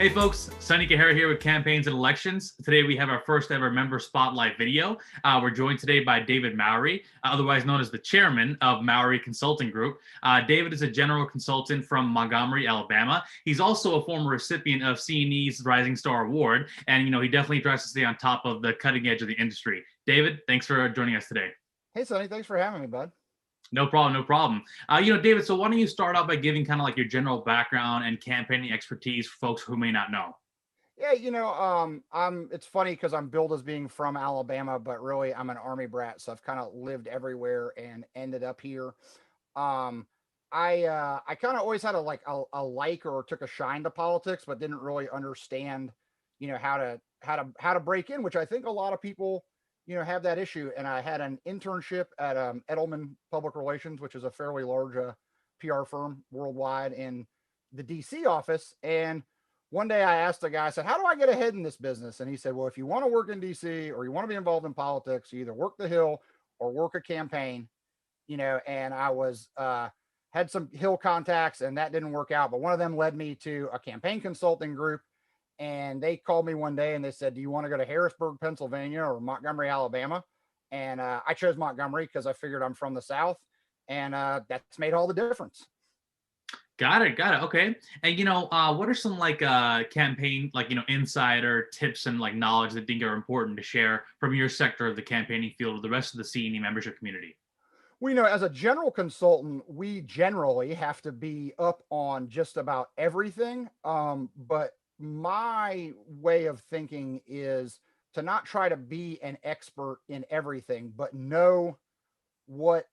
Hey folks, Sunny Khahera here with Campaigns and Elections. Today we have our first ever member spotlight video. We're joined today by David Mowery, otherwise known as the chairman of Mowery Consulting Group. David is a general consultant from Montgomery, Alabama. He's also a former recipient of C&E's Rising Star Award, and he definitely tries to stay on top of the cutting edge of the industry. David, thanks for joining us today. Hey, Sonny, thanks for having me, bud. No problem, no problem. David, so why don't you start out by giving kind of like your general background and campaigning expertise for folks who may not know? Yeah, it's funny because I'm billed as being from Alabama, but really I'm an Army brat, so I've kind of lived everywhere and ended up here. Um, I kind of always had a like or took a shine to politics, but didn't really understand, how to break in, which I think a lot of people, have that issue. And I had an internship at Edelman Public Relations, which is a fairly large PR firm worldwide in the DC office. And one day I asked the guy, I said, how do I get ahead in this business? And he said, well, if you want to work in DC or you want to be involved in politics, you either work the Hill or work a campaign, and I was, had some Hill contacts and that didn't work out. But one of them led me to a campaign consulting group. And they called me one day and they said, do you want to go to Harrisburg, Pennsylvania or Montgomery, Alabama? And I chose Montgomery because I figured I'm from the South. And that's made all the difference. Got it. Okay. And what are some like campaign insider tips and like knowledge that you think are important to share from your sector of the campaigning field with the rest of the C&E membership community? Well, as a general consultant, we generally have to be up on just about everything. But my way of thinking is to not try to be an expert in everything, but know what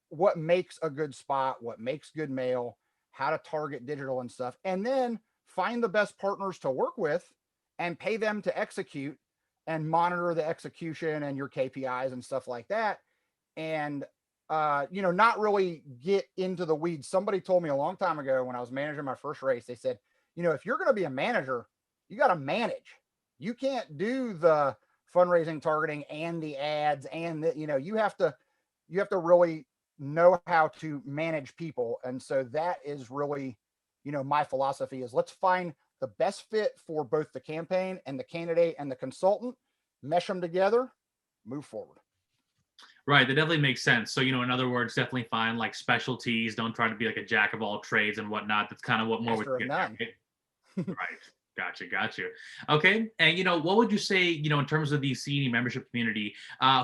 what makes a good spot, what makes good mail, how to target digital and stuff, and then find the best partners to work with and pay them to execute and monitor the execution and your KPIs and stuff like that. And not really get into the weeds. Somebody told me a long time ago when I was managing my first race, they said, if you're going to be a manager, you got to manage. You can't do the fundraising targeting and the ads and you have to really know how to manage people. And so that is really, my philosophy is let's find the best fit for both the campaign and the candidate and the consultant, mesh them together, move forward. Right, that definitely makes sense. So, in other words, definitely find like specialties. Don't try to be like a jack of all trades and whatnot. That's kind of what more would Master of get there, none. right? Right. Gotcha. Okay. And what would you say, in terms of the CNE membership community,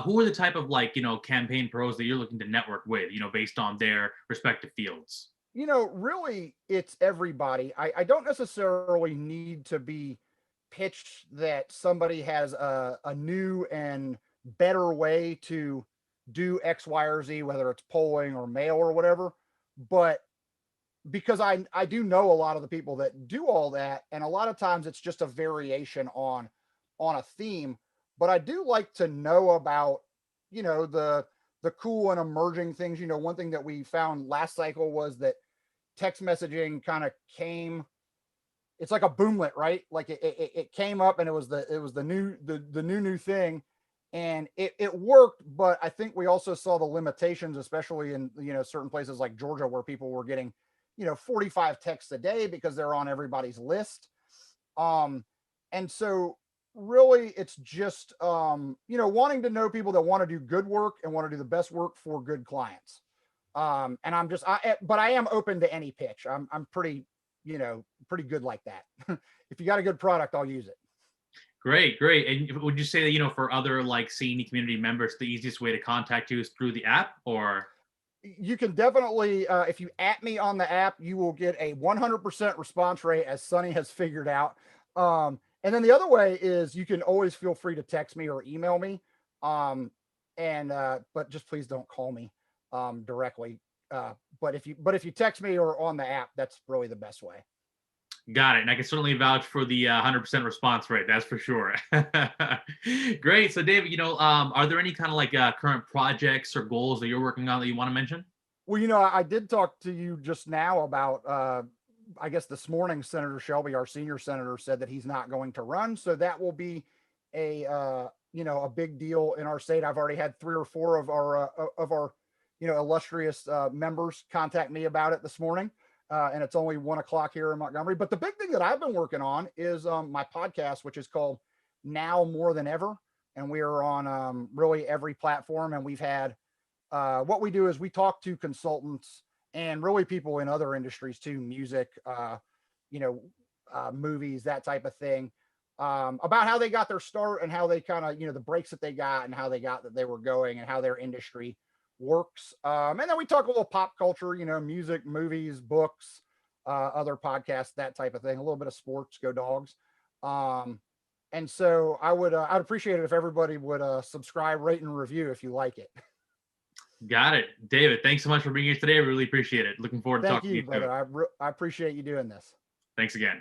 who are the type of like, campaign pros that you're looking to network with, based on their respective fields? Really, it's everybody. I don't necessarily need to be pitched that somebody has a new and better way to do X, Y, or Z, whether it's polling or mail or whatever. But because I do know a lot of the people that do all that, and a lot of times it's just a variation on a theme. But I do like to know about, the cool and emerging things. One thing that we found last cycle was that text messaging kind of came, it's like a boomlet, right? Like it came up and it was the new thing, and it worked. But I think we also saw the limitations, especially in certain places like Georgia, where people were getting 45 texts a day because they're on everybody's list. And so really it's just wanting to know people that want to do good work and want to do the best work for good clients. And but I am open to any pitch. I'm pretty good like that. If you got a good product, I'll use it. Great. And would you say that, for other like CNE community members, the easiest way to contact you is through the app or? You can definitely, if you at me on the app, you will get a 100% response rate, as Sunny has figured out. And then the other way is you can always feel free to text me or email me. But just please don't call me directly. But if you text me or on the app, that's really the best way. Got it. And I can certainly vouch for the 100% response rate. That's for sure. Great. So, David, are there any kind of like current projects or goals that you're working on that you want to mention? Well, I did talk to you just now about, I guess this morning, Senator Shelby, our senior senator, said that he's not going to run. So that will be a big deal in our state. I've already had 3 or 4 of our illustrious members contact me about it this morning. and it's only 1 o'clock here in Montgomery. But the big thing that I've been working on is my podcast, which is called Now More Than Ever. And we are on really every platform. And we've had what we do is we talk to consultants and really people in other industries too, music, movies, that type of thing, about how they got their start and how they kind of, the breaks that they got and how they got that they were going and how their industry works. And then we talk a little pop culture, music, movies, books, other podcasts, that type of thing, a little bit of sports, go Dogs. And so I'd appreciate it if everybody would subscribe, rate, and review if you like it. Got it. David, thanks so much for being here today. I really appreciate it. Looking forward to Thank talking you, to you. brother. I appreciate you doing this. Thanks again.